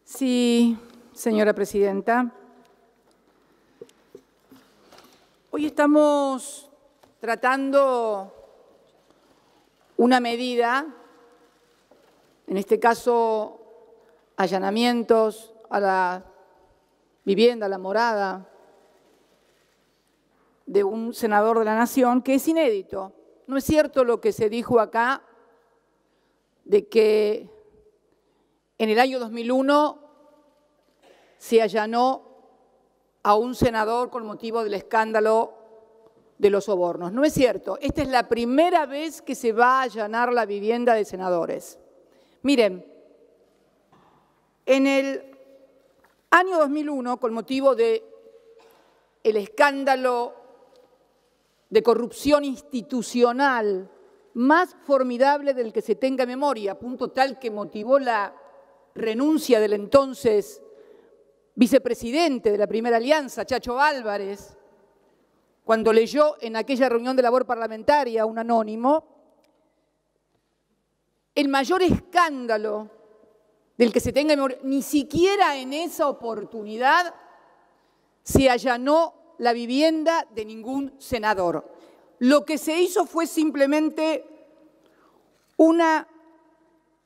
Sí, señora presidenta. Hoy estamos tratando una medida, en este caso allanamientos a la vivienda, a la morada de un senador de la Nación, que es inédito. No es cierto lo que se dijo acá de que en el año 2001 se allanó a un senador con motivo del escándalo de los sobornos. No es cierto. Esta es la primera vez que se va a allanar la vivienda de senadores. Miren, en el año 2001, con motivo del escándalo de corrupción institucional más formidable del que se tenga memoria, a punto tal que motivó la renuncia del entonces vicepresidente de la Primera Alianza, Chacho Álvarez, cuando leyó en aquella reunión de labor parlamentaria un anónimo, el mayor escándalo del que se tenga memoria, ni siquiera en esa oportunidad se allanó la vivienda de ningún senador. Lo que se hizo fue simplemente una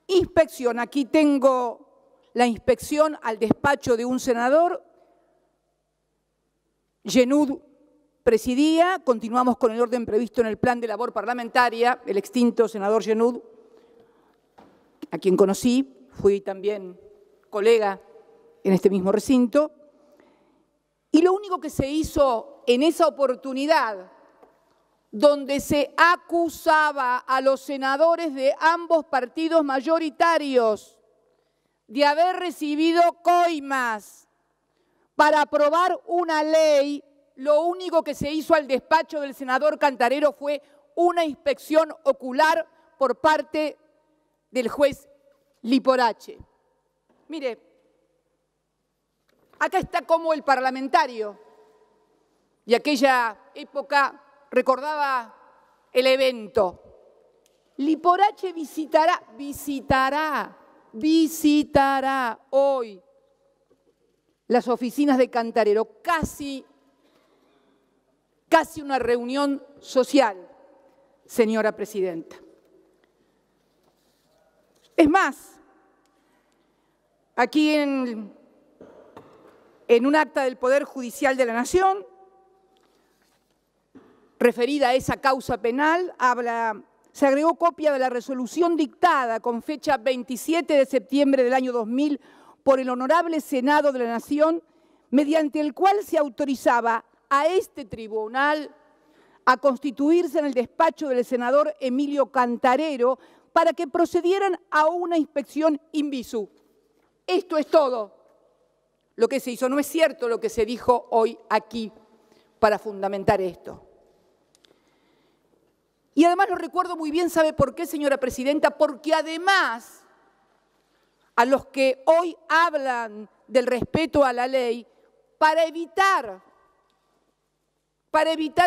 inspección. Aquí tengo la inspección al despacho de un senador. Yenud presidía, continuamos con el orden previsto en el plan de labor parlamentaria, el extinto senador Yenud, a quien conocí, fui también colega en este mismo recinto, y lo único que se hizo en esa oportunidad, donde se acusaba a los senadores de ambos partidos mayoritarios de haber recibido coimas para aprobar una ley, lo único que se hizo al despacho del senador Cantarero fue una inspección ocular por parte del juez Liporache. Mire, acá está como el parlamentario de aquella época recordaba el evento. Liporache visitará hoy las oficinas de Cantarero, casi una reunión social, señora presidenta. Es más, aquí en un acta del Poder Judicial de la Nación, referida a esa causa penal, se agregó copia de la resolución dictada con fecha 27 de septiembre del año 2000 por el Honorable Senado de la Nación, mediante el cual se autorizaba a este tribunal a constituirse en el despacho del senador Emilio Cantarero para que procedieran a una inspección in visu. Esto es todo lo que se hizo. No es cierto lo que se dijo hoy aquí para fundamentar esto. Y además lo recuerdo muy bien, ¿sabe por qué, señora presidenta? Porque además a los que hoy hablan del respeto a la ley, para evitar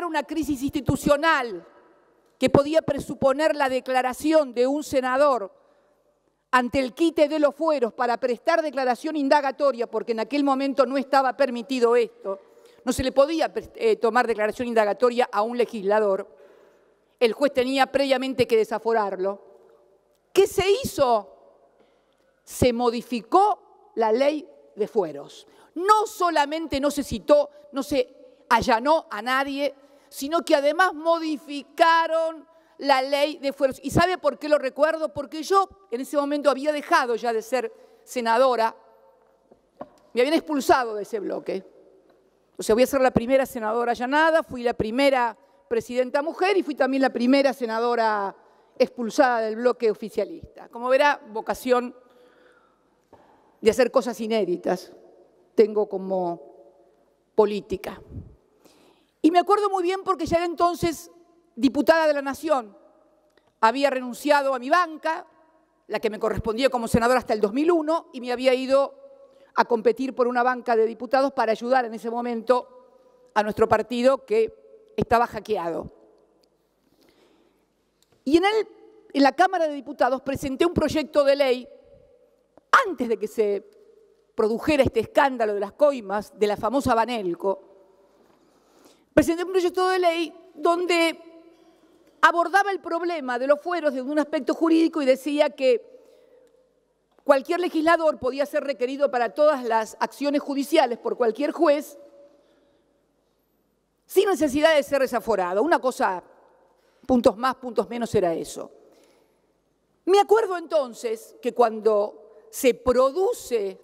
una crisis institucional que podía presuponer la declaración de un senador ante el quite de los fueros para prestar declaración indagatoria, porque en aquel momento no estaba permitido esto, no se le podía tomar declaración indagatoria a un legislador. El juez tenía previamente que desaforarlo. ¿Qué se hizo? Se modificó la ley de fueros. No solamente no se citó, no se allanó a nadie, sino que además modificaron la ley de fueros. ¿Y sabe por qué lo recuerdo? Porque yo en ese momento había dejado ya de ser senadora, me habían expulsado de ese bloque. O sea, voy a ser la primera senadora allanada, fui la primera presidenta mujer y fui también la primera senadora expulsada del bloque oficialista. Como verá, vocación de hacer cosas inéditas tengo como política. Y me acuerdo muy bien porque ya era entonces diputada de la Nación. Había renunciado a mi banca, la que me correspondía como senadora hasta el 2001, y me había ido a competir por una banca de diputados para ayudar en ese momento a nuestro partido que estaba hackeado. Y en la Cámara de Diputados presenté un proyecto de ley antes de que se produjera este escándalo de las coimas de la famosa Banelco, presenté un proyecto de ley donde abordaba el problema de los fueros desde un aspecto jurídico y decía que cualquier legislador podía ser requerido para todas las acciones judiciales por cualquier juez sin necesidad de ser desaforado. Una cosa, puntos más, puntos menos, era eso. Me acuerdo entonces que cuando se produce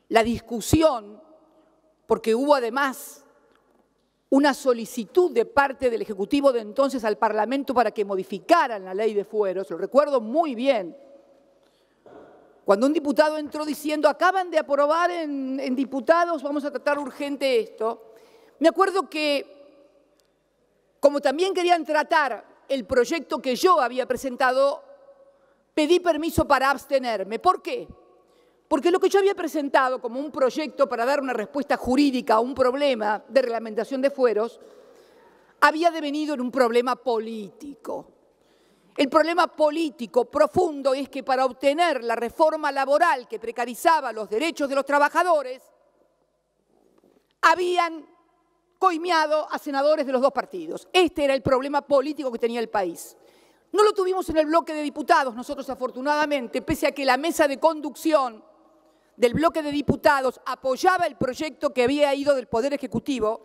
la discusión, porque hubo además una solicitud de parte del Ejecutivo de entonces al Parlamento para que modificaran la ley de fueros, lo recuerdo muy bien, cuando un diputado entró diciendo, acaban de aprobar en diputados, vamos a tratar urgente esto, me acuerdo que, como también querían tratar el proyecto que yo había presentado, pedí permiso para abstenerme. ¿Por qué? Porque lo que yo había presentado como un proyecto para dar una respuesta jurídica a un problema de reglamentación de fueros, había devenido en un problema político. El problema político profundo es que para obtener la reforma laboral que precarizaba los derechos de los trabajadores, habían coimeado a senadores de los dos partidos. Este era el problema político que tenía el país. No lo tuvimos en el bloque de diputados, nosotros afortunadamente, pese a que la mesa de conducción del bloque de diputados apoyaba el proyecto que había ido del Poder Ejecutivo,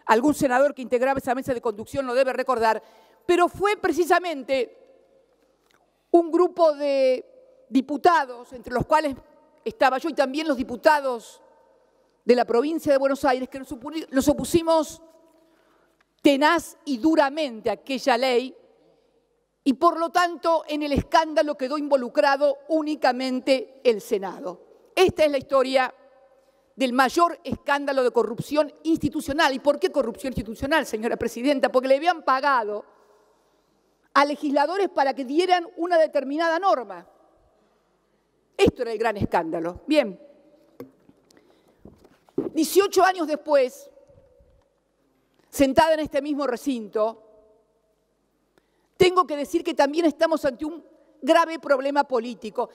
algún senador que integraba esa mesa de conducción lo debe recordar, pero fue precisamente un grupo de diputados, entre los cuales estaba yo y también los diputados de la provincia de Buenos Aires, que nos opusimos tenaz y duramente a aquella ley y por lo tanto en el escándalo quedó involucrado únicamente el Senado. Esta es la historia del mayor escándalo de corrupción institucional. ¿Y por qué corrupción institucional, señora presidenta? Porque le habían pagado a legisladores para que dieran una determinada norma. Esto era el gran escándalo. Bien, 18 años después, sentada en este mismo recinto, tengo que decir que también estamos ante un grave problema político.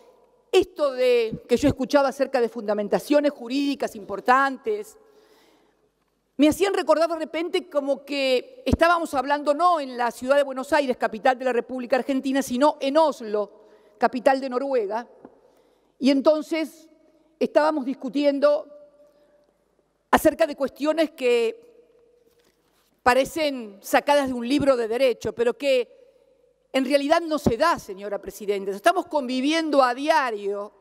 Esto de que yo escuchaba acerca de fundamentaciones jurídicas importantes, me hacían recordar de repente como que estábamos hablando no en la ciudad de Buenos Aires, capital de la República Argentina, sino en Oslo, capital de Noruega. Y entonces estábamos discutiendo acerca de cuestiones que parecen sacadas de un libro de derecho, pero que en realidad no se da, señora presidenta. Estamos conviviendo a diario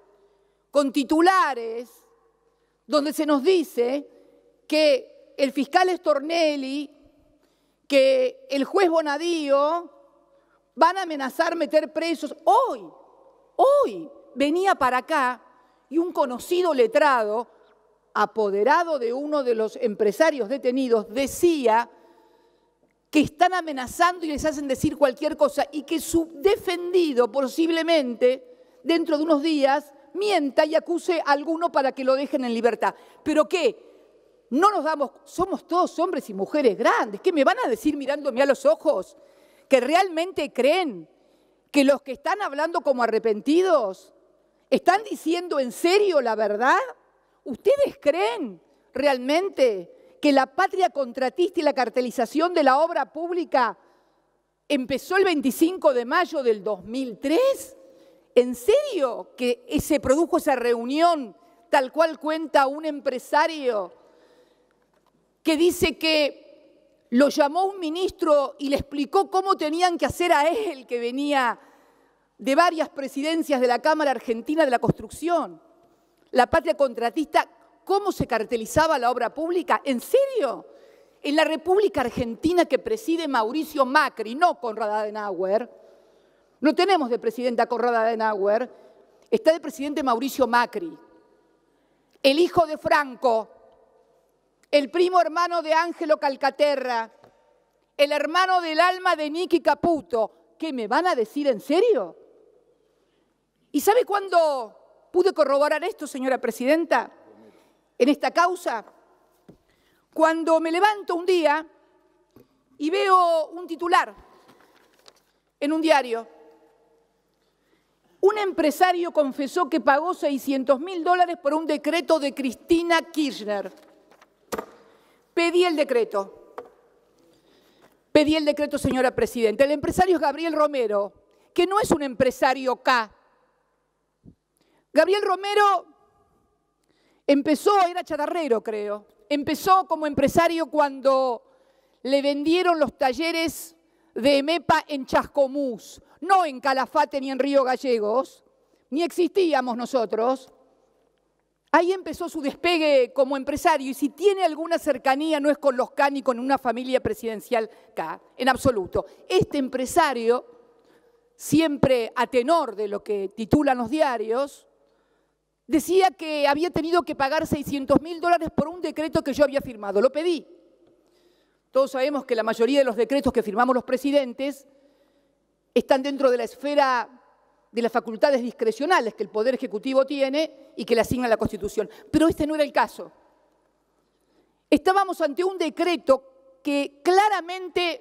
con titulares donde se nos dice que el fiscal Stornelli, que el juez Bonadío van a amenazar meter presos. Hoy venía para acá y un conocido letrado, apoderado de uno de los empresarios detenidos, decía que están amenazando y les hacen decir cualquier cosa y que su defendido posiblemente dentro de unos días mienta y acuse a alguno para que lo dejen en libertad. ¿Pero qué? No nos damos, somos todos hombres y mujeres grandes. ¿Qué me van a decir mirándome a los ojos? ¿Que realmente creen que los que están hablando como arrepentidos están diciendo en serio la verdad? ¿Ustedes creen realmente que la patria contratista y la cartelización de la obra pública empezó el 25 de mayo del 2003? ¿En serio que se produjo esa reunión tal cual cuenta un empresario que dice que lo llamó un ministro y le explicó cómo tenían que hacer a él, que venía de varias presidencias de la Cámara Argentina de la Construcción? La patria contratista, ¿cómo se cartelizaba la obra pública? ¿En serio? En la República Argentina que preside Mauricio Macri, no Konrad Adenauer, no tenemos de presidenta a Konrad Adenauer, está de presidente Mauricio Macri, el hijo de Franco, el primo hermano de Ángelo Calcaterra, el hermano del alma de Nicky Caputo. ¿Qué me van a decir en serio? ¿Y sabe cuándo pude corroborar esto, señora presidenta, en esta causa? Cuando me levanto un día y veo un titular en un diario Un empresario confesó que pagó $600.000 por un decreto de Cristina Kirchner. Pedí el decreto. Pedí el decreto, señora presidenta. El empresario es Gabriel Romero, que no es un empresario K. Gabriel Romero era chatarrero, creo. Empezó como empresario cuando le vendieron los talleres de EMEPA en Chascomús, no en Calafate ni en Río Gallegos, ni existíamos nosotros. Ahí empezó su despegue como empresario, y si tiene alguna cercanía no es con los K ni con una familia presidencial K, en absoluto. Este empresario, siempre a tenor de lo que titulan los diarios, decía que había tenido que pagar $600.000 por un decreto que yo había firmado. Lo pedí. Todos sabemos que la mayoría de los decretos que firmamos los presidentes están dentro de la esfera de las facultades discrecionales que el Poder Ejecutivo tiene y que le asigna la Constitución. Pero este no era el caso. Estábamos ante un decreto que claramente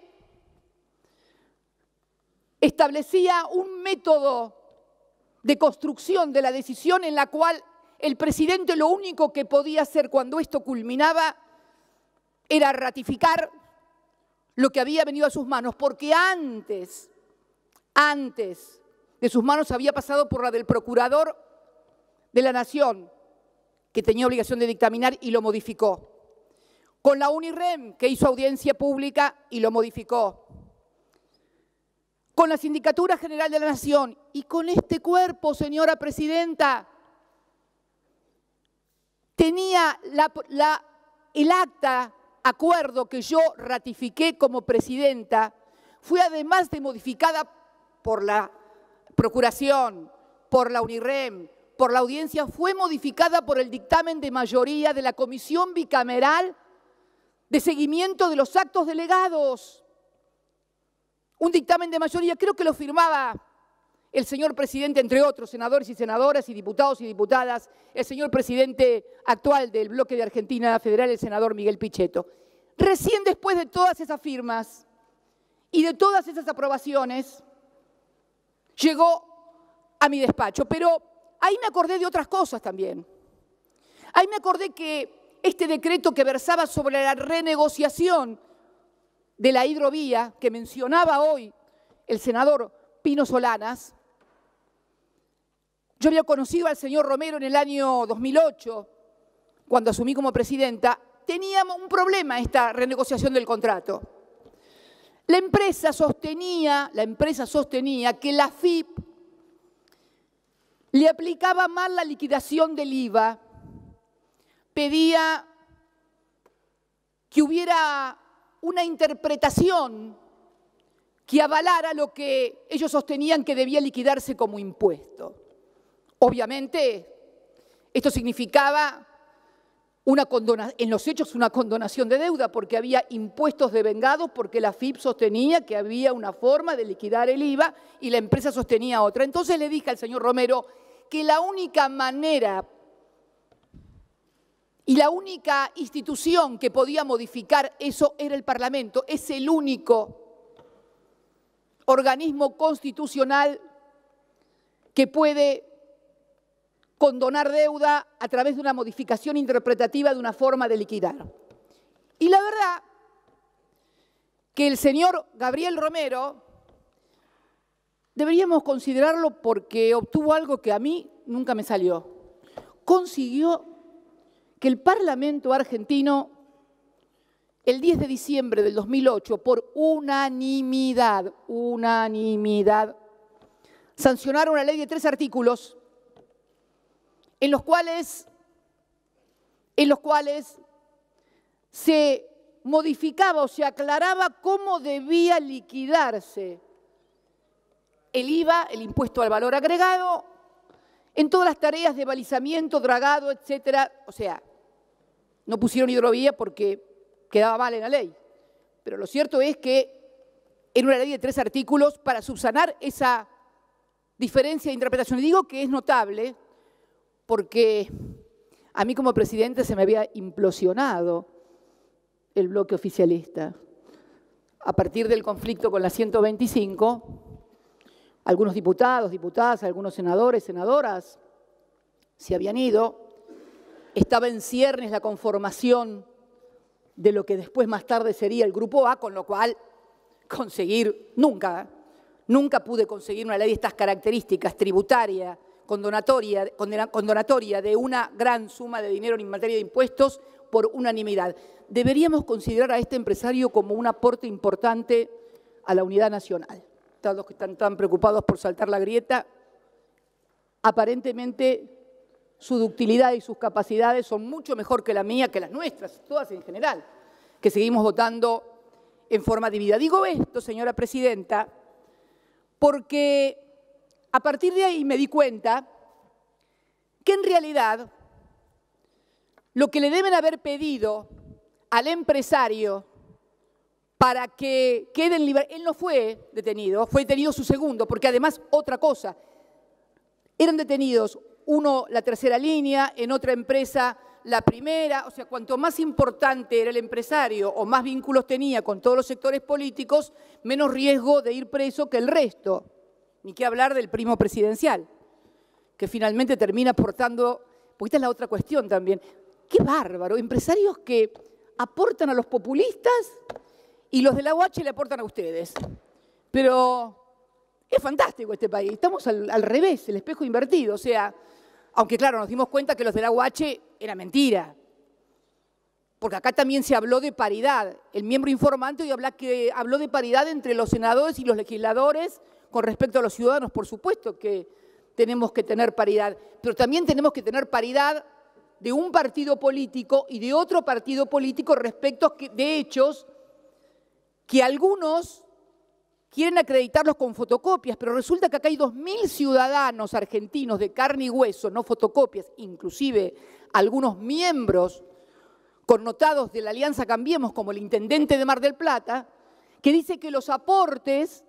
establecía un método de construcción de la decisión en la cual el presidente lo único que podía hacer cuando esto culminaba era ratificar lo que había venido a sus manos, porque antes de sus manos había pasado por la del Procurador de la Nación, que tenía obligación de dictaminar y lo modificó. Con la UNIREM, que hizo audiencia pública y lo modificó. Con la Sindicatura General de la Nación y con este cuerpo, señora presidenta, tenía el acta, acuerdo que yo ratifiqué como presidenta, fue además de modificada por la Procuración, por la UNIREM, por la audiencia, fue modificada por el dictamen de mayoría de la Comisión Bicameral de Seguimiento de los Actos Delegados. Un dictamen de mayoría, creo que lo firmaba el señor presidente, entre otros, senadores y senadoras y diputados y diputadas, el señor presidente actual del bloque de Argentina Federal, el senador Miguel Pichetto. Recién después de todas esas firmas y de todas esas aprobaciones, llegó a mi despacho. Pero ahí me acordé de otras cosas también. Ahí me acordé que este decreto que versaba sobre la renegociación de la hidrovía, que mencionaba hoy el senador Pino Solanas, yo había conocido al señor Romero en el año 2008, cuando asumí como presidenta. Teníamos un problema esta renegociación del contrato. La empresa sostenía que la AFIP le aplicaba mal la liquidación del IVA, pedía que hubiera una interpretación que avalara lo que ellos sostenían que debía liquidarse como impuesto. Obviamente, esto significaba en los hechos una condonación de deuda, porque había impuestos devengados, porque la AFIP sostenía que había una forma de liquidar el IVA y la empresa sostenía otra. Entonces le dije al señor Romero que la única manera y la única institución que podía modificar eso era el Parlamento. Es el único organismo constitucional que puede condonar deuda a través de una modificación interpretativa de una forma de liquidar. Y la verdad que el señor Gabriel Romero deberíamos considerarlo porque obtuvo algo que a mí nunca me salió. Consiguió que el Parlamento argentino, el 10 de diciembre del 2008, por unanimidad, sancionara una ley de 3 artículos en los cuales se modificaba o se aclaraba cómo debía liquidarse el IVA, el impuesto al valor agregado, en todas las tareas de balizamiento, dragado, etcétera. O sea, no pusieron hidrovía porque quedaba mal en la ley. Pero lo cierto es que en una ley de 3 artículos, para subsanar esa diferencia de interpretación, y digo que es notable porque a mí como presidente se me había implosionado el bloque oficialista. A partir del conflicto con la 125, Algunos diputados, diputadas, algunos senadores, senadoras se habían ido. Estaba en ciernes la conformación de lo que después más tarde sería el Grupo A, con lo cual nunca pude conseguir una ley de estas características, tributaria, condonatoria de una gran suma de dinero en materia de impuestos por unanimidad. Deberíamos considerar a este empresario como un aporte importante a la unidad nacional. Todos los que están tan preocupados por saltar la grieta, aparentemente su ductilidad y sus capacidades son mucho mejor que la mía, que las nuestras, todas en general, que seguimos votando en forma dividida. Digo esto, señora presidenta, porque a partir de ahí me di cuenta que en realidad lo que le deben haber pedido al empresario para que quede en libertad, él no fue detenido su segundo, porque además otra cosa, eran detenidos uno la tercera línea, en otra empresa la primera, o sea, cuanto más importante era el empresario o más vínculos tenía con todos los sectores políticos, menos riesgo de ir preso que el resto. Ni qué hablar del primo presidencial, que finalmente termina aportando, porque esta es la otra cuestión también. ¡Qué bárbaro! Empresarios que aportan a los populistas y los de la UH le aportan a ustedes. Pero es fantástico este país, estamos al revés, el espejo invertido, o sea, aunque claro, nos dimos cuenta que los de la UH era mentira, porque acá también se habló de paridad. El miembro informante hoy habló de paridad entre los senadores y los legisladores con respecto a los ciudadanos. Por supuesto que tenemos que tener paridad, pero también tenemos que tener paridad de un partido político y de otro partido político respecto de hechos que algunos quieren acreditarlos con fotocopias, pero resulta que acá hay 2.000 ciudadanos argentinos de carne y hueso, no fotocopias, inclusive algunos miembros connotados de la Alianza Cambiemos, como el intendente de Mar del Plata, que dice que los aportes,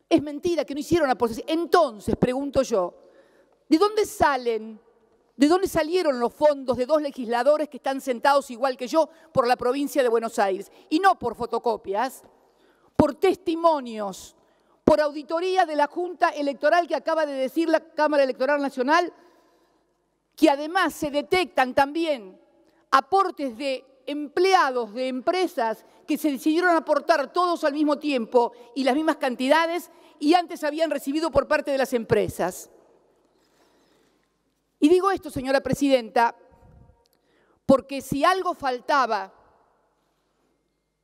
es mentira, que no hicieron aportes. Entonces, pregunto yo, ¿de dónde salen? ¿De dónde salieron los fondos de 2 legisladores que están sentados igual que yo por la provincia de Buenos Aires? Y no por fotocopias, por testimonios, por auditoría de la Junta Electoral que acaba de decir la Cámara Electoral Nacional, que además se detectan también aportes de empleados de empresas que se decidieron aportar todos al mismo tiempo y las mismas cantidades y antes habían recibido por parte de las empresas. Y digo esto, señora presidenta, porque si algo faltaba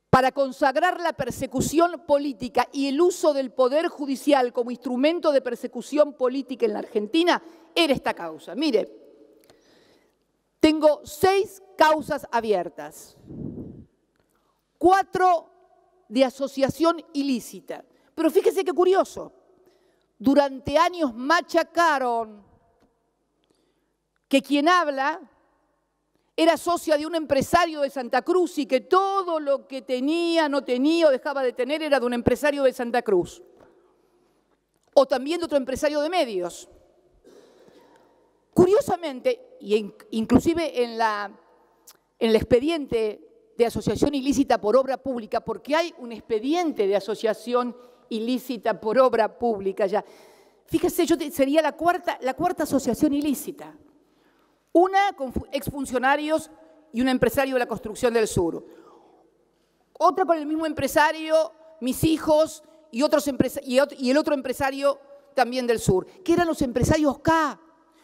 para consagrar la persecución política y el uso del Poder Judicial como instrumento de persecución política en la Argentina, era esta causa. Mire, tengo 6 causas abiertas, 4 de asociación ilícita. Pero fíjese qué curioso, durante años machacaron que quien habla era socia de un empresario de Santa Cruz y que todo lo que tenía, no tenía o dejaba de tener era de un empresario de Santa Cruz. O también de otro empresario de medios. Curiosamente, y inclusive en el expediente de asociación ilícita por obra pública, porque hay un expediente de asociación ilícita por obra pública ya. Fíjese, sería la cuarta asociación ilícita. Una con exfuncionarios y un empresario de la construcción del sur. Otra con el mismo empresario, mis hijos y el otro empresario también del sur, que eran los empresarios K.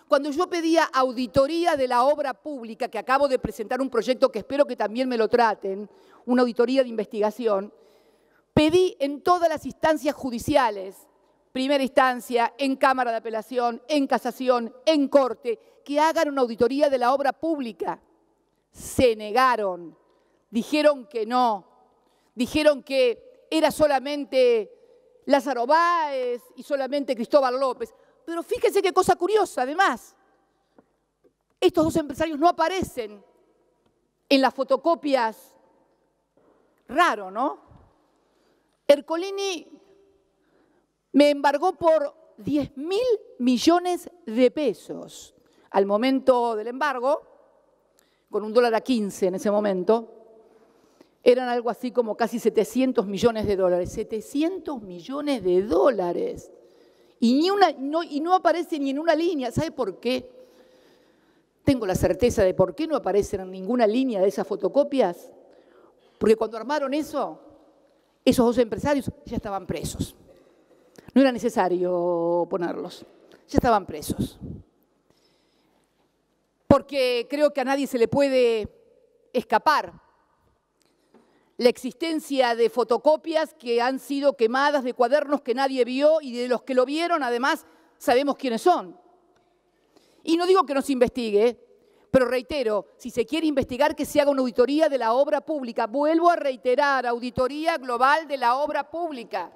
Cuando yo pedía auditoría de la obra pública, que acabo de presentar un proyecto que espero que también me lo traten, una auditoría de investigación, pedí en todas las instancias judiciales, primera instancia, en Cámara de Apelación, en Casación, en Corte, que hagan una auditoría de la obra pública. Se negaron, dijeron que no, dijeron que era solamente Lázaro Báez y solamente Cristóbal López. Pero fíjese qué cosa curiosa, además, estos 2 empresarios no aparecen en las fotocopias. Raro, ¿no? Ercolini me embargó por 10.000 millones de pesos al momento del embargo, con un dólar a 15 en ese momento, eran algo así como casi 700 millones de dólares. 700 millones de dólares. Y no aparece ni en una línea. ¿Sabe por qué? Tengo la certeza de por qué no aparecen en ninguna línea de esas fotocopias. Porque cuando armaron eso, esos dos empresarios ya estaban presos. No era necesario ponerlos, ya estaban presos. Porque creo que a nadie se le puede escapar la existencia de fotocopias que han sido quemadas, de cuadernos que nadie vio y de los que lo vieron, además, sabemos quiénes son. Y no digo que no se investigue, pero reitero, si se quiere investigar, que se haga una auditoría de la obra pública. Vuelvo a reiterar, auditoría global de la obra pública.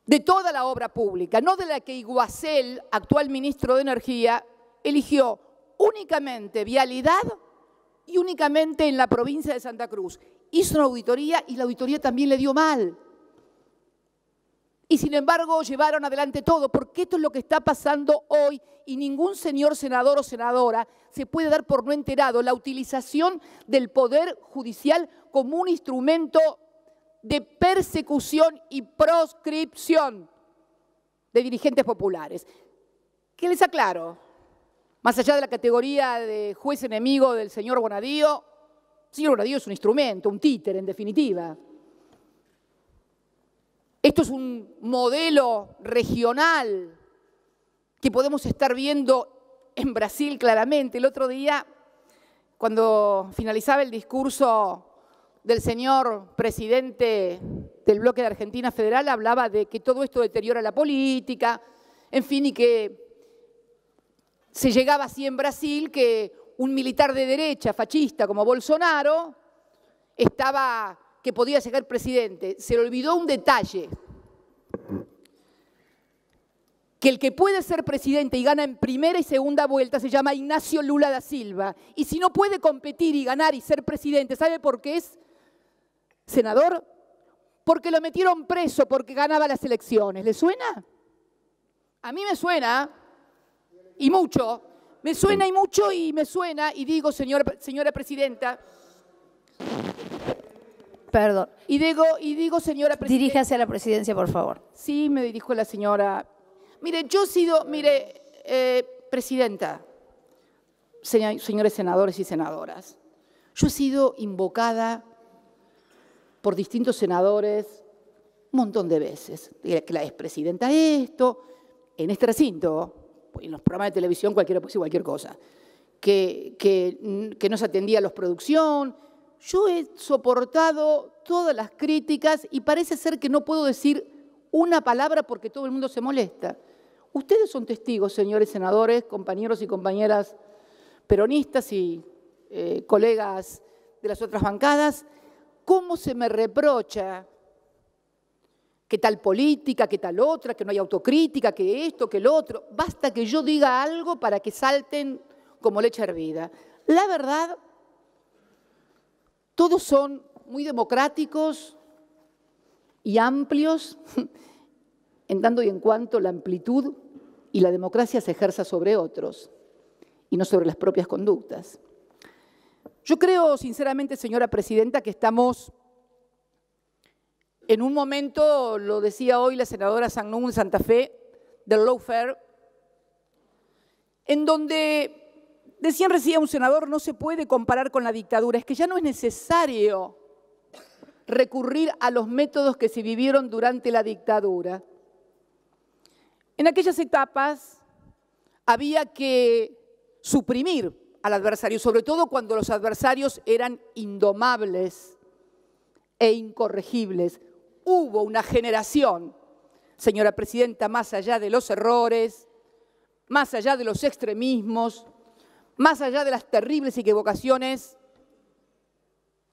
De toda la obra pública, no de la que Iguacel, actual ministro de Energía, eligió únicamente vialidad y únicamente en la provincia de Santa Cruz. Hizo una auditoría y la auditoría también le dio mal. Y sin embargo llevaron adelante todo, porque esto es lo que está pasando hoy y ningún señor senador o senadora se puede dar por no enterado la utilización del Poder Judicial como un instrumento de persecución y proscripción de dirigentes populares. ¿Qué les aclaro? Más allá de la categoría de juez enemigo del señor Bonadío, el señor Bonadío es un instrumento, un títere en definitiva. Esto es un modelo regional que podemos estar viendo en Brasil claramente. El otro día, cuando finalizaba el discurso del señor presidente del bloque de Argentina Federal, hablaba de que todo esto deteriora la política, en fin, y que se llegaba así en Brasil que un militar de derecha, fascista como Bolsonaro, que podía llegar presidente. Se le olvidó un detalle, que el que puede ser presidente y gana en primera y segunda vuelta se llama Ignacio Lula da Silva. Y si no puede competir y ganar y ser presidente, ¿sabe por qué es senador? Porque lo metieron preso porque ganaba las elecciones. ¿Le suena? A mí me suena, y mucho. Me suena y mucho y me suena, y digo, señora presidenta, perdón, y digo, señora presidenta. Diríjase a la presidencia, por favor. Sí, me dirijo a la señora. Mire, presidenta, señores senadores y senadoras, yo he sido invocada por distintos senadores un montón de veces, que la expresidenta esto, en este recinto, en los programas de televisión cualquiera puede decir cualquier cosa, que no se atendía a la producción. Yo he soportado todas las críticas y parece ser que no puedo decir una palabra porque todo el mundo se molesta. Ustedes son testigos, señores senadores, compañeros y compañeras peronistas y colegas de las otras bancadas, cómo se me reprocha que tal política, que tal otra, que no hay autocrítica, que esto, que lo otro. Basta que yo diga algo para que salten como leche hervida. La verdad, todos son muy democráticos y amplios, en tanto y en cuanto la amplitud y la democracia se ejerza sobre otros y no sobre las propias conductas. Yo creo, sinceramente, señora presidenta, que estamos en un momento, lo decía hoy la senadora Sangnún de Santa Fe, del lawfare, en donde, decían recién un senador, no se puede comparar con la dictadura, es que ya no es necesario recurrir a los métodos que se vivieron durante la dictadura. En aquellas etapas había que suprimir al adversario, sobre todo cuando los adversarios eran indomables e incorregibles. Hubo una generación, señora presidenta, más allá de los errores, más allá de los extremismos, más allá de las terribles equivocaciones,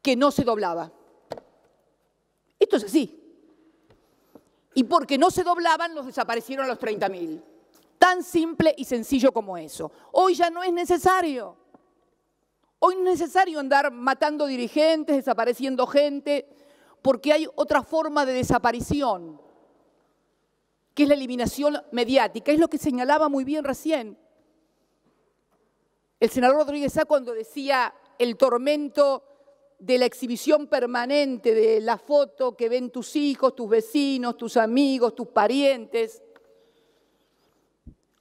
que no se doblaba. Esto es así. Y porque no se doblaban, los desaparecieron a los 30.000. Tan simple y sencillo como eso. Hoy ya no es necesario. Hoy no es necesario andar matando dirigentes, desapareciendo gente, porque hay otra forma de desaparición, que es la eliminación mediática. Es lo que señalaba muy bien recién el senador Rodríguez Sá cuando decía el tormento de la exhibición permanente de la foto que ven tus hijos, tus vecinos, tus amigos, tus parientes.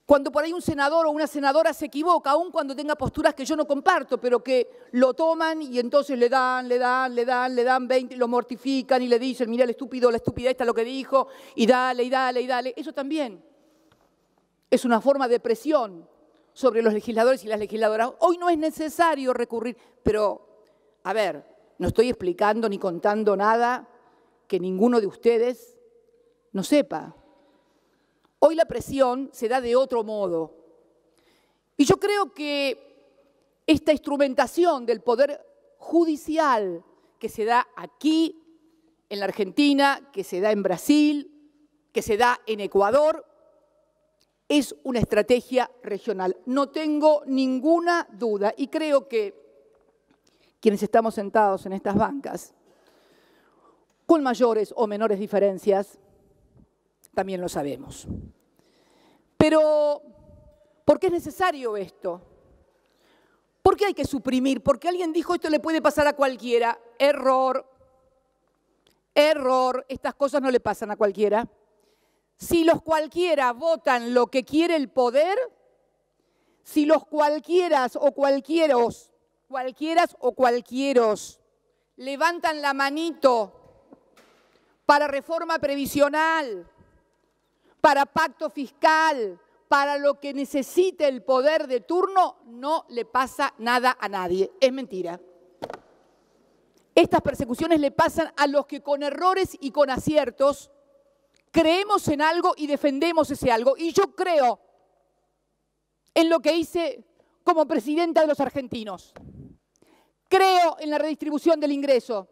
Cuando por ahí un senador o una senadora se equivoca, aun cuando tenga posturas que yo no comparto, pero que lo toman y entonces le dan 20, lo mortifican y le dicen, mira el estúpido, la estúpida esta lo que dijo, y dale, y dale, y dale. Eso también es una forma de presión sobre los legisladores y las legisladoras. Hoy no es necesario recurrir, pero, a ver, no estoy explicando ni contando nada que ninguno de ustedes no sepa. Hoy la presión se da de otro modo. Y yo creo que esta instrumentación del poder judicial que se da aquí, en la Argentina, que se da en Brasil, que se da en Ecuador, es una estrategia regional. No tengo ninguna duda y creo que quienes estamos sentados en estas bancas, con mayores o menores diferencias, también lo sabemos. Pero, ¿por qué es necesario esto? ¿Por qué hay que suprimir? Porque alguien dijo esto le puede pasar a cualquiera. Error, error, estas cosas no le pasan a cualquiera. Si los cualquiera votan lo que quiere el poder, si los cualquieras o cualquieros levantan la manito para reforma previsional, para pacto fiscal, para lo que necesite el poder de turno, no le pasa nada a nadie. Es mentira. Estas persecuciones le pasan a los que con errores y con aciertos creemos en algo y defendemos ese algo. Y yo creo en lo que hice como presidenta de los argentinos. Creo en la redistribución del ingreso.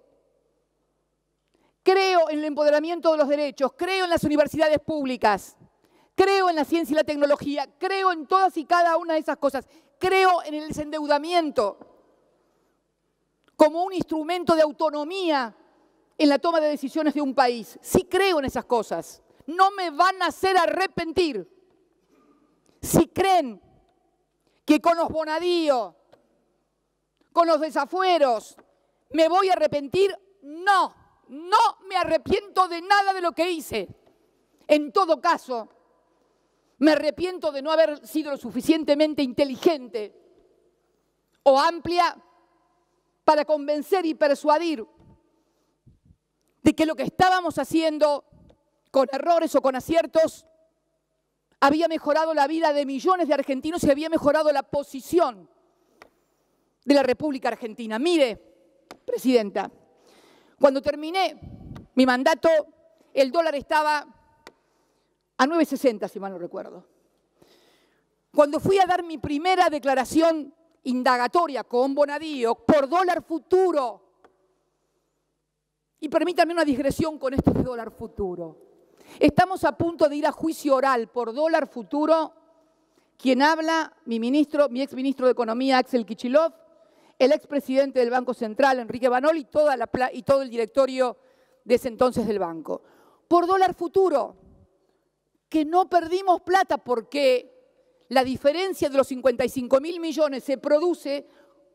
Creo en el empoderamiento de los derechos. Creo en las universidades públicas. Creo en la ciencia y la tecnología. Creo en todas y cada una de esas cosas. Creo en el desendeudamiento como un instrumento de autonomía en la toma de decisiones de un país. Sí creo en esas cosas. No me van a hacer arrepentir. Si creen que con los bonadíos, con los desafueros, me voy a arrepentir, no me arrepiento de nada de lo que hice. En todo caso, me arrepiento de no haber sido lo suficientemente inteligente o amplia para convencer y persuadir de que lo que estábamos haciendo, con errores o con aciertos, había mejorado la vida de millones de argentinos y había mejorado la posición de la República Argentina. Mire, Presidenta, cuando terminé mi mandato, el dólar estaba a 9.60, si mal no recuerdo. Cuando fui a dar mi primera declaración indagatoria con Bonadío por dólar futuro, y permítanme una digresión con esto de dólar futuro. Estamos a punto de ir a juicio oral por dólar futuro. Quien habla, mi exministro de Economía, Axel Kicillof, el expresidente del Banco Central, Enrique Banoli, y todo el directorio de ese entonces del banco. Por dólar futuro, que no perdimos plata porque la diferencia de los 55.000 millones se produce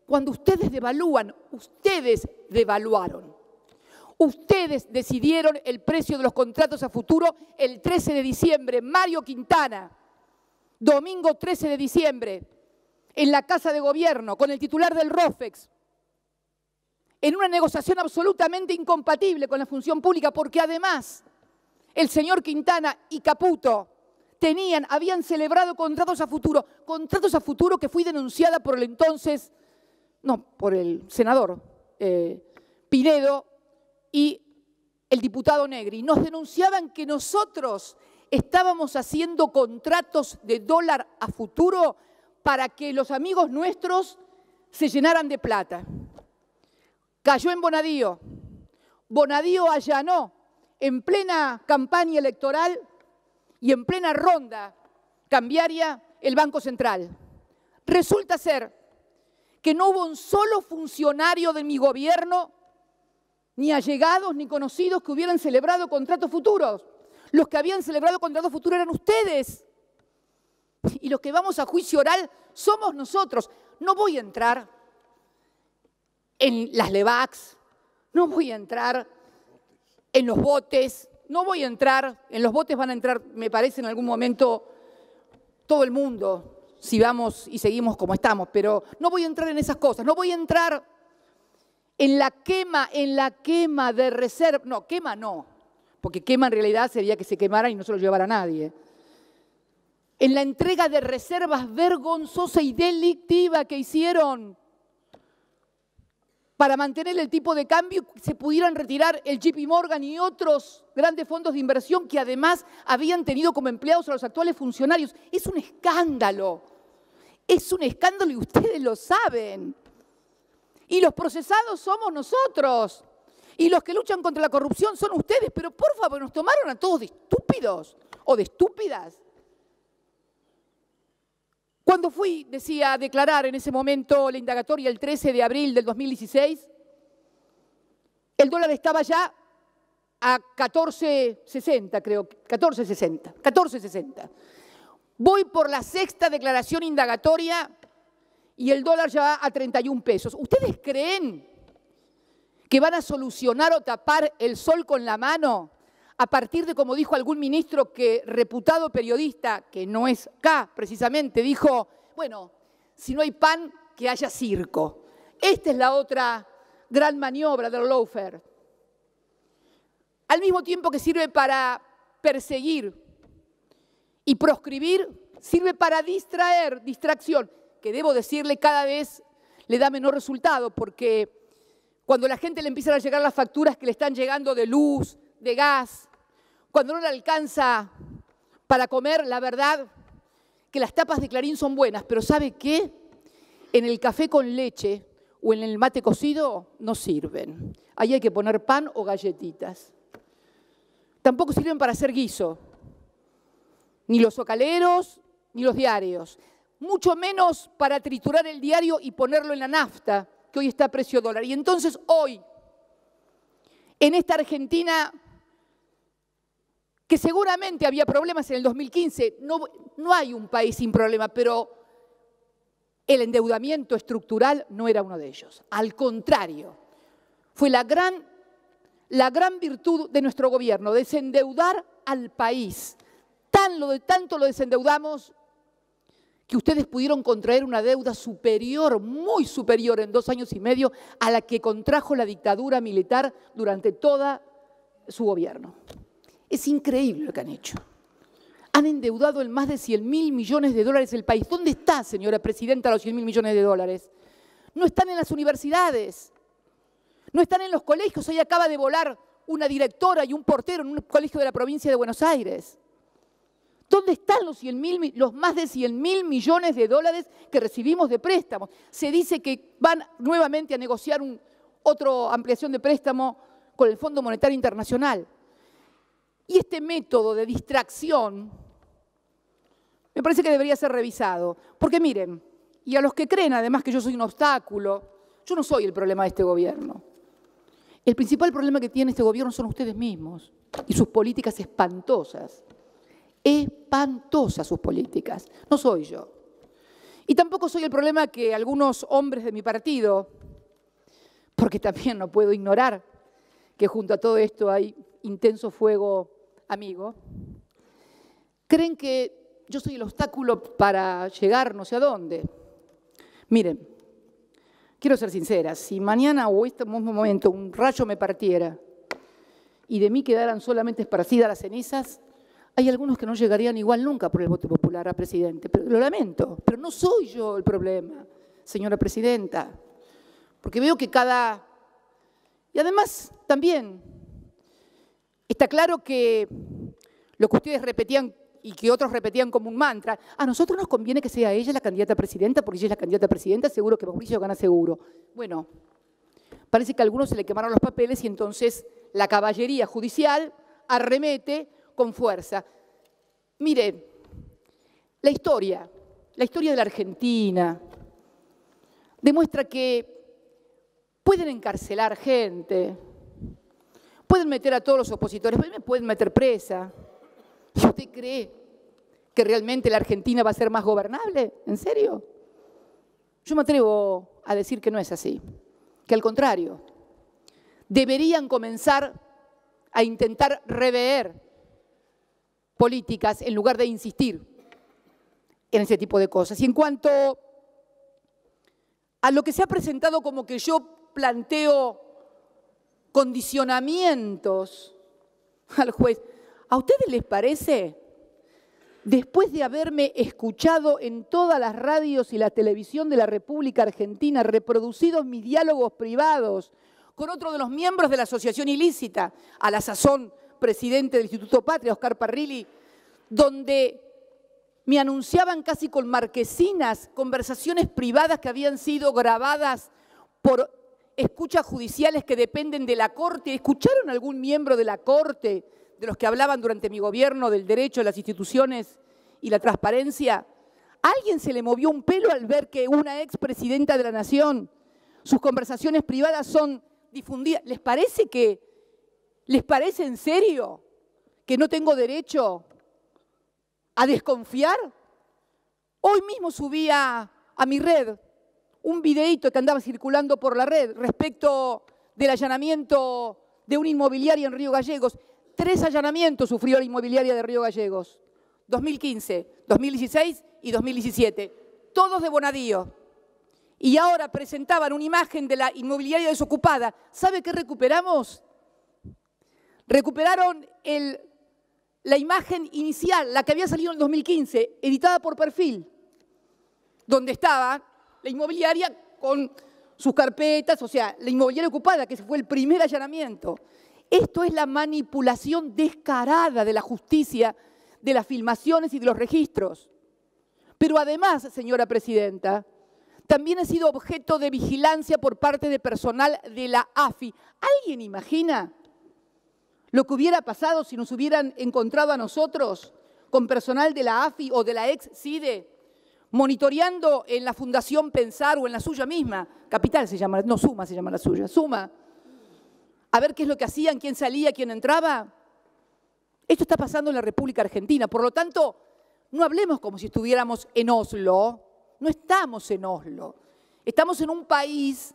cuando ustedes devalúan, ustedes devaluaron. Ustedes decidieron el precio de los contratos a futuro el 13 de diciembre. Mario Quintana, domingo 13 de diciembre, en la Casa de Gobierno, con el titular del ROFEX, en una negociación absolutamente incompatible con la función pública, porque además el señor Quintana y Caputo habían celebrado contratos a futuro que fui denunciada por por el senador Pinedo y el diputado Negri. Nos denunciaban que nosotros estábamos haciendo contratos de dólar a futuro para que los amigos nuestros se llenaran de plata. Cayó en Bonadío. Bonadío allanó en plena campaña electoral y en plena ronda cambiaria el Banco Central. Resulta ser que no hubo un solo funcionario de mi gobierno, ni allegados ni conocidos, que hubieran celebrado contratos futuros. Los que habían celebrado contratos futuros eran ustedes. Y los que vamos a juicio oral somos nosotros. No voy a entrar en las Levax, no voy a entrar en los botes, no voy a entrar, en los botes van a entrar, me parece, en algún momento todo el mundo, si vamos y seguimos como estamos, pero no voy a entrar en esas cosas, no voy a entrar en la quema de reserva, no, quema no, porque quema en realidad sería que se quemara y no se lo llevara a nadie. En la entrega de reservas vergonzosa y delictiva que hicieron para mantener el tipo de cambio, se pudieran retirar el JP Morgan y otros grandes fondos de inversión que además habían tenido como empleados a los actuales funcionarios. Es un escándalo y ustedes lo saben. Y los procesados somos nosotros. Y los que luchan contra la corrupción son ustedes. Pero por favor, nos tomaron a todos de estúpidos o de estúpidas. Cuando fui, decía, a declarar en ese momento la indagatoria el 13 de abril del 2016, el dólar estaba ya a 14.60, creo, 14.60. Voy por la sexta declaración indagatoria y el dólar ya va a 31 pesos. ¿Ustedes creen que van a solucionar o tapar el sol con la mano a partir de, como dijo algún ministro que reputado periodista, que no es acá precisamente, dijo, bueno, si no hay pan, que haya circo? Esta es la otra gran maniobra del lawfare. Al mismo tiempo que sirve para perseguir y proscribir, sirve para distracción, que debo decirle cada vez le da menor resultado, porque cuando la gente le empiezan a llegar las facturas que le están llegando de luz, de gas, cuando no le alcanza para comer, la verdad que las tapas de Clarín son buenas, pero ¿sabe qué? En el café con leche o en el mate cocido no sirven. Ahí hay que poner pan o galletitas. Tampoco sirven para hacer guiso, ni los zocaleros, ni los diarios. Mucho menos para triturar el diario y ponerlo en la nafta, que hoy está a precio dólar. Y entonces hoy, en esta Argentina, que seguramente había problemas en el 2015, no hay un país sin problema, pero el endeudamiento estructural no era uno de ellos. Al contrario, fue la gran virtud de nuestro gobierno, desendeudar al país. Tanto lo desendeudamos que ustedes pudieron contraer una deuda superior, muy superior en 2 años y medio a la que contrajo la dictadura militar durante toda su gobierno. Es increíble lo que han hecho. Han endeudado en más de 100.000 millones de dólares el país. ¿Dónde está, señora presidenta, los 100.000 millones de dólares? No están en las universidades, no están en los colegios. Hoy acaba de volar una directora y un portero en un colegio de la provincia de Buenos Aires. ¿Dónde están los más de 100.000 millones de dólares que recibimos de préstamos? Se dice que van nuevamente a negociar otra ampliación de préstamo con el Fondo Monetario Internacional. Y este método de distracción me parece que debería ser revisado. Porque miren, y a los que creen además que yo soy un obstáculo, yo no soy el problema de este gobierno. El principal problema que tiene este gobierno son ustedes mismos y sus políticas espantosas. Espantosas sus políticas, no soy yo. Y tampoco soy el problema que algunos hombres de mi partido, porque también no puedo ignorar que junto a todo esto hay intenso fuego amigo, creen que yo soy el obstáculo para llegar no sé a dónde. Miren, quiero ser sincera, si mañana o este mismo momento un rayo me partiera y de mí quedaran solamente esparcidas las cenizas, hay algunos que no llegarían igual nunca por el voto popular a presidente. Pero lo lamento, pero no soy yo el problema, señora presidenta. Porque veo que Y además también está claro que lo que ustedes repetían y que otros repetían como un mantra, a nosotros nos conviene que sea ella la candidata a presidenta, porque ella es la candidata a presidenta, seguro que Mauricio gana seguro. Bueno, parece que a algunos se le quemaron los papeles y entonces la caballería judicial arremete con fuerza. Miren, la historia de la Argentina demuestra que pueden encarcelar gente, pueden meter a todos los opositores, pueden meter presa. ¿Y usted cree que realmente la Argentina va a ser más gobernable? ¿En serio? Yo me atrevo a decir que no es así. que al contrario, deberían comenzar a intentar rever políticas en lugar de insistir en ese tipo de cosas. Y en cuanto a lo que se ha presentado como que yo planteo condicionamientos al juez, ¿a ustedes les parece, después de haberme escuchado en todas las radios y la televisión de la República Argentina, reproducidos mis diálogos privados con otro de los miembros de la asociación ilícita, a la sazón presidente del Instituto Patria, Oscar Parrilli, donde me anunciaban casi con marquesinas conversaciones privadas que habían sido grabadas por escuchas judiciales que dependen de la Corte? ¿Escucharon algún miembro de la Corte, de los que hablaban durante mi gobierno del derecho, de las instituciones y la transparencia? ¿A alguien se le movió un pelo al ver que una expresidenta de la Nación, sus conversaciones privadas son difundidas? ¿Les parece en serio que no tengo derecho a desconfiar? Hoy mismo subí a mi red un videíto que andaba circulando por la red respecto del allanamiento de una inmobiliaria en Río Gallegos. 3 allanamientos sufrió la inmobiliaria de Río Gallegos, 2015, 2016 y 2017, todos de Bonadío. Y ahora presentaban una imagen de la inmobiliaria desocupada. ¿Sabe qué recuperamos? Recuperaron la imagen inicial, la que había salido en el 2015, editada por Perfil, donde estaba la inmobiliaria con sus carpetas, o sea, la inmobiliaria ocupada, que fue el primer allanamiento. Esto es la manipulación descarada de la justicia, de las filmaciones y de los registros. Pero además, señora presidenta, también ha sido objeto de vigilancia por parte de personal de la AFI. ¿Alguien imagina lo que hubiera pasado si nos hubieran encontrado a nosotros con personal de la AFI o de la ex-CIDE monitoreando en la Fundación Pensar o en la suya misma? Capital se llama, no, Suma se llama la suya, Suma. A ver qué es lo que hacían, quién salía, quién entraba. Esto está pasando en la República Argentina. Por lo tanto, no hablemos como si estuviéramos en Oslo. No estamos en Oslo. Estamos en un país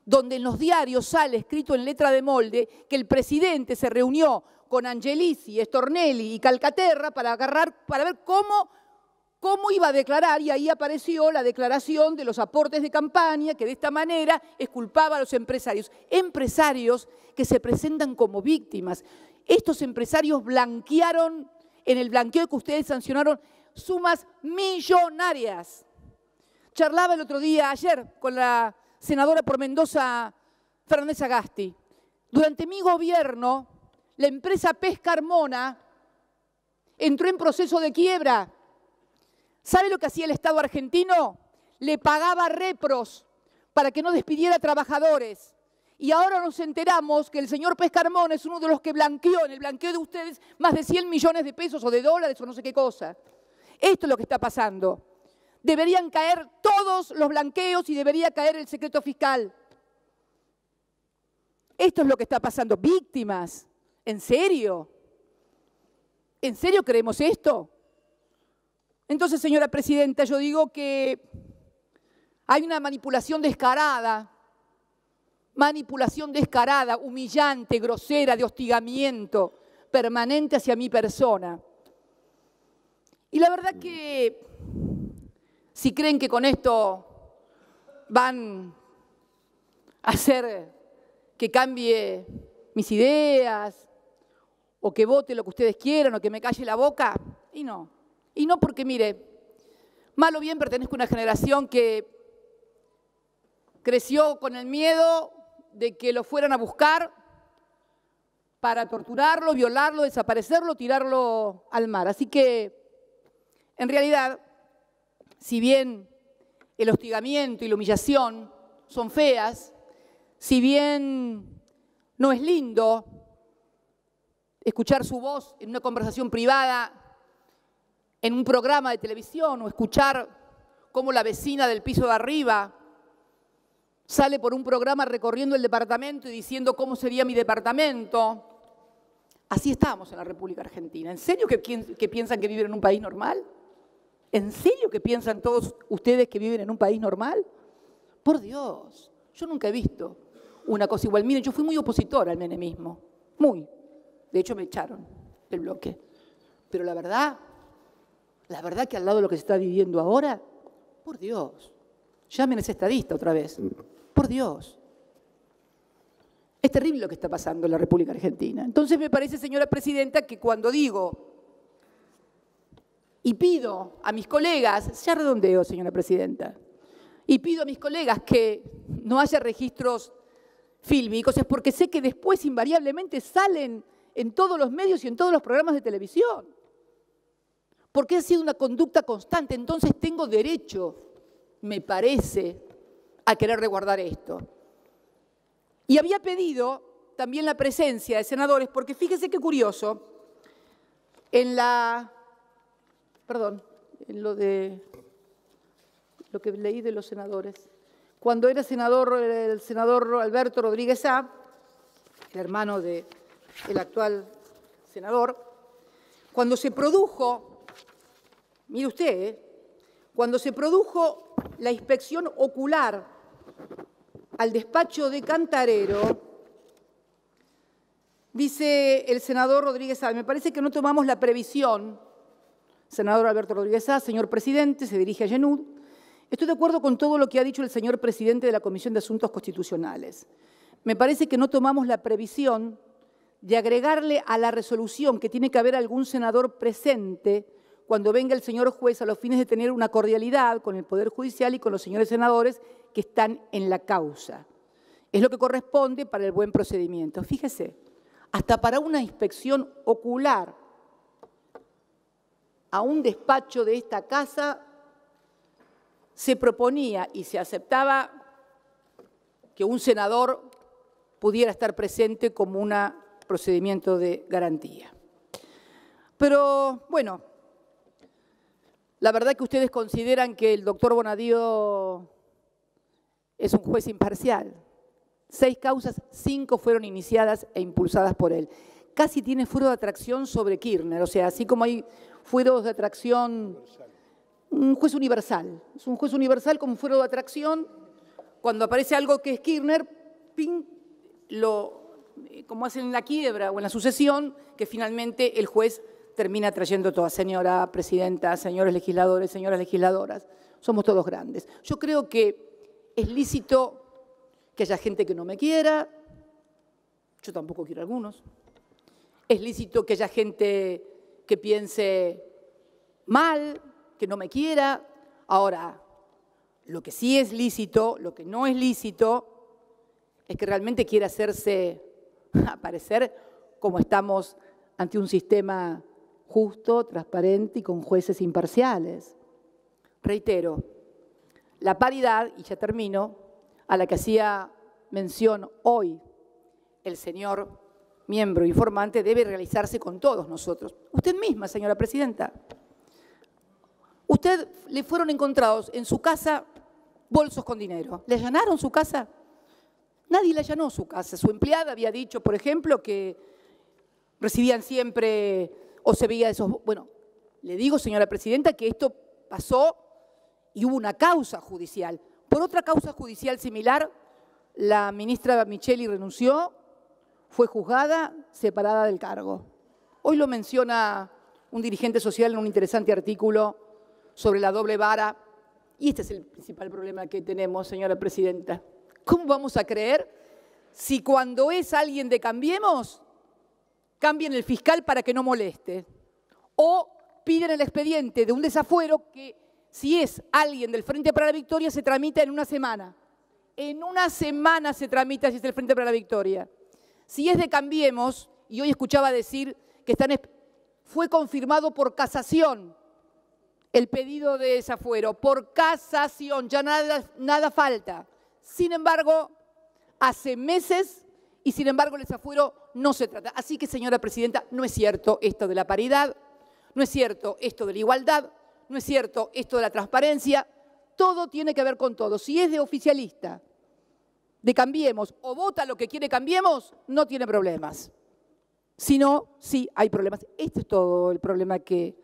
donde en los diarios sale escrito en letra de molde que el presidente se reunió con Angelici, Stornelli y Calcaterra para ver cómo iba a declarar, y ahí apareció la declaración de los aportes de campaña, que de esta manera exculpaba a los empresarios. Empresarios que se presentan como víctimas. Estos empresarios blanquearon, en el blanqueo que ustedes sancionaron, sumas millonarias. Charlaba el otro día, ayer, con la senadora por Mendoza, Fernández Agasti. Durante mi gobierno, la empresa Pesca Armona entró en proceso de quiebra. ¿Sabe lo que hacía el Estado argentino? Le pagaba repros para que no despidiera trabajadores. Y ahora nos enteramos que el señor Pesca Armona es uno de los que blanqueó, en el blanqueo de ustedes, más de 100 millones de pesos o de dólares o no sé qué cosa. Esto es lo que está pasando. Deberían caer todos los blanqueos y debería caer el secreto fiscal. Esto es lo que está pasando. Víctimas. ¿En serio? ¿En serio creemos esto? Entonces, señora presidenta, yo digo que hay una manipulación descarada, humillante, grosera, de hostigamiento permanente hacia mi persona. Y la verdad que si creen que con esto van a hacer que cambie mis ideas, o que vote lo que ustedes quieran, o que me calle la boca, y no. Y no porque, mire, mal o bien pertenezco a una generación que creció con el miedo de que lo fueran a buscar para torturarlo, violarlo, desaparecerlo, tirarlo al mar. Así que, en realidad, si bien el hostigamiento y la humillación son feas, si bien no es lindo escuchar su voz en una conversación privada, en un programa de televisión, o escuchar cómo la vecina del piso de arriba sale por un programa recorriendo el departamento y diciendo cómo sería mi departamento. Así estamos en la República Argentina. ¿En serio que piensan que viven en un país normal? ¿En serio que piensan todos ustedes que viven en un país normal? Por Dios, yo nunca he visto una cosa igual. Miren, yo fui muy opositora al menemismo, muy. De hecho, me echaron del bloque. Pero la verdad que al lado de lo que se está viviendo ahora, por Dios, llamen a ese estadista otra vez, por Dios. Es terrible lo que está pasando en la República Argentina. Entonces me parece, señora presidenta, que cuando digo y pido a mis colegas, ya redondeo, señora presidenta, y pido a mis colegas que no haya registros fílmicos, es porque sé que después invariablemente salen en todos los medios y en todos los programas de televisión. Porque ha sido una conducta constante, entonces tengo derecho, me parece, a querer resguardar esto. Y había pedido también la presencia de senadores, porque fíjese qué curioso, en lo que leí de los senadores. Cuando era senador, el senador Alberto Rodríguez Saa, el hermano del actual senador, cuando se produjo, mire usted, cuando se produjo la inspección ocular al despacho de Cantarero, dice el senador Rodríguez Saa, me parece que no tomamos la previsión, senador Alberto Rodríguez Saa, señor presidente, se dirige a Yenud, estoy de acuerdo con todo lo que ha dicho el señor presidente de la Comisión de Asuntos Constitucionales. Me parece que no tomamos la previsión de agregarle a la resolución que tiene que haber algún senador presente cuando venga el señor juez a los fines de tener una cordialidad con el Poder Judicial y con los señores senadores que están en la causa. Es lo que corresponde para el buen procedimiento. Fíjese, hasta para una inspección ocular a un despacho de esta casa se proponía y se aceptaba que un senador pudiera estar presente como un procedimiento de garantía. Pero, bueno, la verdad que ustedes consideran que el doctor Bonadío es un juez imparcial. 6 causas, 5 fueron iniciadas e impulsadas por él. Casi tiene fuero de atracción sobre Kirchner, o sea, así como hay fueros de atracción, un juez universal. Es un juez universal como fuero de atracción. Cuando aparece algo que es Kirchner, ¡ping!, como hacen en la quiebra o en la sucesión, que finalmente el juez termina trayendo todas. Señora presidenta, señores legisladores, señoras legisladoras, somos todos grandes. Yo creo que es lícito que haya gente que no me quiera, yo tampoco quiero a algunos. Es lícito que haya gente que piense mal, que no me quiera. Ahora, lo que sí es lícito, lo que no es lícito, es que realmente quiera hacerse aparecer como estamos ante un sistema justo, transparente y con jueces imparciales. Reitero, la paridad, y ya termino, a la que hacía mención hoy el señor miembro informante, debe realizarse con todos nosotros. Usted misma, señora presidenta. Usted le fueron encontrados en su casa bolsos con dinero. ¿Le allanaron su casa? Nadie le allanó su casa. Su empleada había dicho, por ejemplo, que recibían siempre o se veía esos... Bueno, le digo, señora presidenta, que esto pasó y hubo una causa judicial. Por otra causa judicial similar, la ministra Micheli renunció, fue juzgada, separada del cargo. Hoy lo menciona un dirigente social en un interesante artículo sobre la doble vara. Y este es el principal problema que tenemos, señora presidenta. ¿Cómo vamos a creer si cuando es alguien de Cambiemos, cambian el fiscal para que no moleste? O piden el expediente de un desafuero que, si es alguien del Frente para la Victoria, se tramita en una semana. En una semana se tramita si es el Frente para la Victoria. Si es de Cambiemos, y hoy escuchaba decir que fue confirmado por casación el pedido de desafuero, por casación, ya nada falta. Sin embargo, hace meses y sin embargo el desafuero no se trata. Así que, señora presidenta, no es cierto esto de la paridad, no es cierto esto de la igualdad, no es cierto esto de la transparencia, todo tiene que ver con todo. Si es de oficialista, de Cambiemos o vota lo que quiere Cambiemos, no tiene problemas. Si no, sí hay problemas. Este es todo el problema que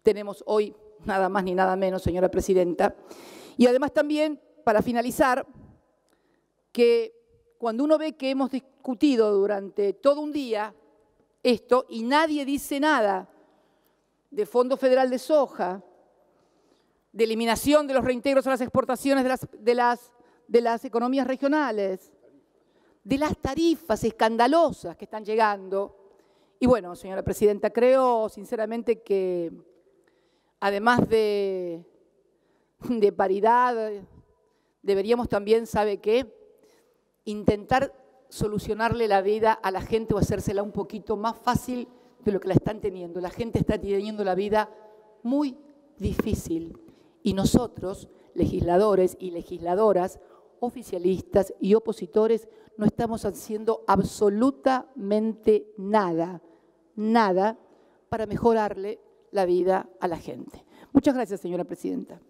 tenemos hoy, nada más ni nada menos, señora presidenta. Y además también, para finalizar, que cuando uno ve que hemos discutido durante todo un día esto y nadie dice nada de Fondo Federal de Soja, de eliminación de los reintegros a las exportaciones de las economías regionales, de las tarifas escandalosas que están llegando. Y bueno, señora presidenta, creo sinceramente que además de paridad, deberíamos también, ¿sabe qué?, intentar solucionarle la vida a la gente o hacérsela un poquito más fácil de lo que la están teniendo. La gente está teniendo la vida muy difícil y nosotros, legisladores y legisladoras, oficialistas y opositores, no estamos haciendo absolutamente nada para mejorarle la vida a la gente. Muchas gracias, señora presidenta.